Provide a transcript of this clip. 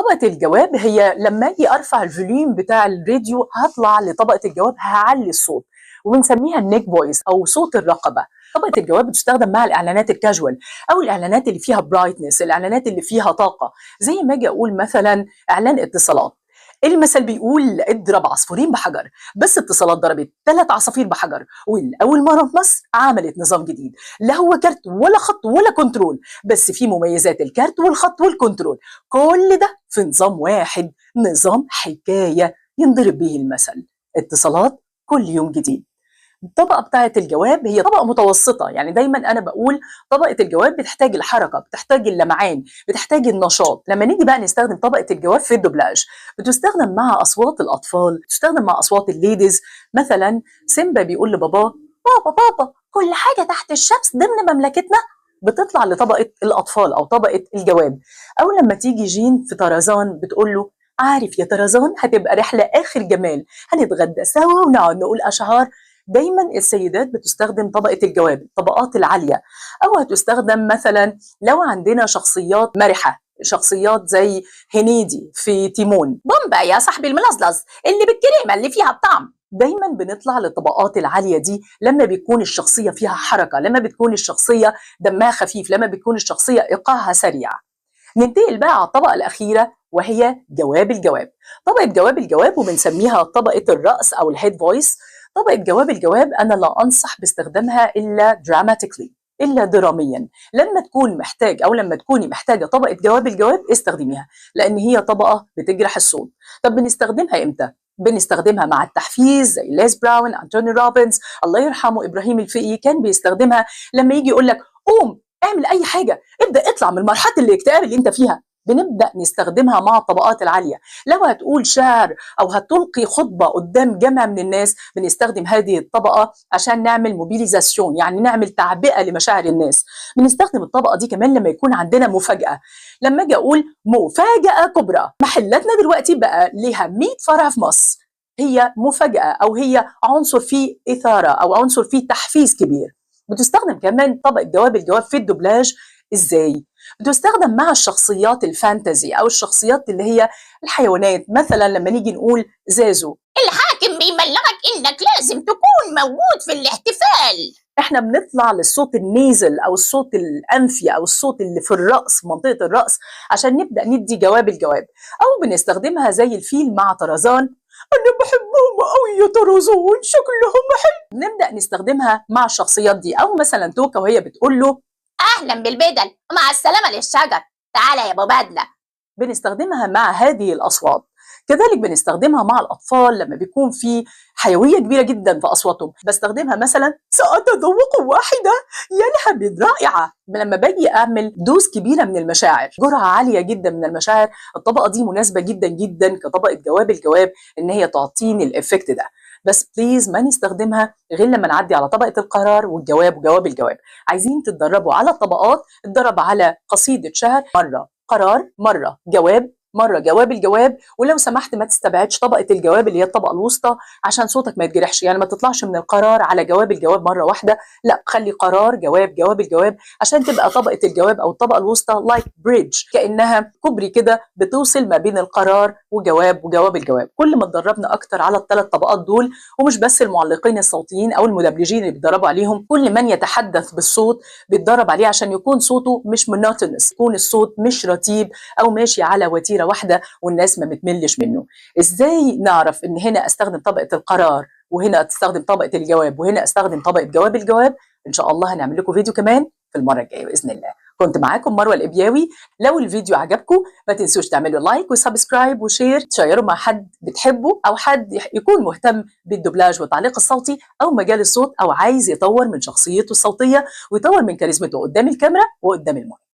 طبقة الجواب هي لما اجي ارفع الفوليوم بتاع الراديو هطلع لطبقة الجواب هعلي الصوت، وبنسميها النيك فويس او صوت الرقبة. طبقة الجواب بتستخدم مع الاعلانات الكاجوال او الاعلانات اللي فيها برايتنس، الاعلانات اللي فيها طاقة، زي ما اجي اقول مثلا اعلان اتصالات. المثل بيقول اضرب عصفورين بحجر، بس اتصالات ضربت 3 عصافير بحجر، والاول مره في مصر عملت نظام جديد، لا هو كارت ولا خط ولا كنترول، بس في مميزات الكارت والخط والكنترول، كل ده في نظام واحد، نظام حكايه ينضرب به المثل. اتصالات كل يوم جديد. الطبقة بتاعة الجواب هي طبقة متوسطة، يعني دايما أنا بقول طبقة الجواب بتحتاج الحركة، بتحتاج اللمعان، بتحتاج النشاط. لما نيجي بقى نستخدم طبقة الجواب في الدوبلاج، بتستخدم مع أصوات الأطفال، بتستخدم مع أصوات الليديز. مثلا سيمبا بيقول لباباه بابا بابا كل حاجة تحت الشمس ضمن مملكتنا، بتطلع لطبقة الأطفال أو طبقة الجواب. أو لما تيجي جين في طرزان بتقول له عارف يا طرزان هتبقى رحلة آخر جمال، هنتغدى سوا ونقعد نقول أشعار. دايما السيدات بتستخدم طبقة الجواب، الطبقات العالية. أو هتستخدم مثلا لو عندنا شخصيات مرحة، شخصيات زي هنيدي في تيمون، بومبا يا صاحبي الملزلز اللي بالكريمة اللي فيها الطعم. دايما بنطلع للطبقات العالية دي لما بيكون الشخصية فيها حركة، لما بتكون الشخصية دمها خفيف، لما بتكون الشخصية إيقاعها سريع. ننتقل بقى على الطبقة الأخيرة وهي جواب الجواب. طبقة جواب الجواب وبنسميها طبقة الرأس أو الهيد فويس. طبقة جواب الجواب أنا لا أنصح باستخدامها إلا dramatically، إلا دراميا. لما تكون محتاج أو لما تكوني محتاجة طبقة جواب الجواب استخدميها، لأن هي طبقة بتجرح الصوت. طب بنستخدمها إمتى؟ بنستخدمها مع التحفيز زي ليز براون، أنتوني روبنز، الله يرحمه إبراهيم الفقي كان بيستخدمها لما يجي يقول لك قوم اعمل اي حاجه، ابدا اطلع من مرحله الاكتئاب اللي انت فيها. بنبدا نستخدمها مع الطبقات العاليه. لو هتقول شعر او هتلقي خطبه قدام جمع من الناس، بنستخدم هذه الطبقه عشان نعمل موبيليزاسيون، يعني نعمل تعبئه لمشاعر الناس. بنستخدم الطبقه دي كمان لما يكون عندنا مفاجاه. لما اجي اقول مفاجاه كبرى، محلاتنا دلوقتي بقى ليها 100 فرع في مصر، هي مفاجاه او هي عنصر فيه اثاره او عنصر فيه تحفيز كبير. بتستخدم كمان طبقة جواب الجواب في الدوبلاج. ازاي؟ بتستخدم مع الشخصيات الفانتزي او الشخصيات اللي هي الحيوانات. مثلا لما نيجي نقول زازو الحاكم بيبلغك انك لازم تكون موجود في الاحتفال، احنا بنطلع للصوت النيزل او الصوت الانفي او الصوت اللي في الراس، منطقه الراس، عشان نبدا ندي جواب الجواب. او بنستخدمها زي الفيل مع طرزان، انا بحبهم قوي يا طرزان شكلهم حلو. نبدا نستخدمها مع الشخصيات دي. او مثلا توكا وهي بتقول له اهلا بالبدل ومع السلامه للشجر، تعالى يا ابو بدله. بنستخدمها مع هذه الأصوات. كذلك بنستخدمها مع الأطفال لما بيكون في حيوية كبيرة جدا في أصواتهم. بستخدمها مثلا سأتذوق واحدة يا لها من رائعة. لما باجي أعمل دوز كبيرة من المشاعر، جرعة عالية جدا من المشاعر، الطبقة دي مناسبة جدا جدا كطبقة جواب الجواب إن هي تعطيني الإفكت ده. بس بليز ما نستخدمها غير لما نعدي على طبقة القرار والجواب وجواب الجواب. عايزين تتدربوا على الطبقات، اتدرب على قصيدة شهر مرة قرار، مرة جواب، مرة جواب الجواب. ولو سمحت ما تستبعدش طبقة الجواب اللي هي الطبقة الوسطى عشان صوتك ما يتجرحش، يعني ما تطلعش من القرار على جواب الجواب مرة واحدة، لا خلي قرار جواب جواب الجواب عشان تبقى طبقة الجواب أو الطبقة الوسطى لايك بريدج، كأنها كوبري كده بتوصل ما بين القرار وجواب وجواب الجواب. كل ما اتدربنا أكتر على الثلاث طبقات دول، ومش بس المعلقين الصوتيين أو المدبلجين اللي بيتدربوا عليهم، كل من يتحدث بالصوت بيتدرب عليه عشان يكون صوته مش مونوتونس، يكون الصوت مش رتيب أو ماشي على وتيرة واحدة والناس ما بتملش منه. ازاي نعرف ان هنا استخدم طبقة القرار وهنا استخدم طبقة الجواب وهنا استخدم طبقة جواب الجواب؟ ان شاء الله هنعمل لكم فيديو كمان في المرة الجاية بإذن الله. كنت معاكم مروة الإبياوي. لو الفيديو عجبكم ما تنسوش تعملوا لايك وسبسكرايب وشير، تشيروا مع حد بتحبه أو حد يكون مهتم بالدوبلاج والتعليق الصوتي أو مجال الصوت، أو عايز يطور من شخصيته الصوتية ويطور من كاريزمته قدام الكاميرا وقدام المايك.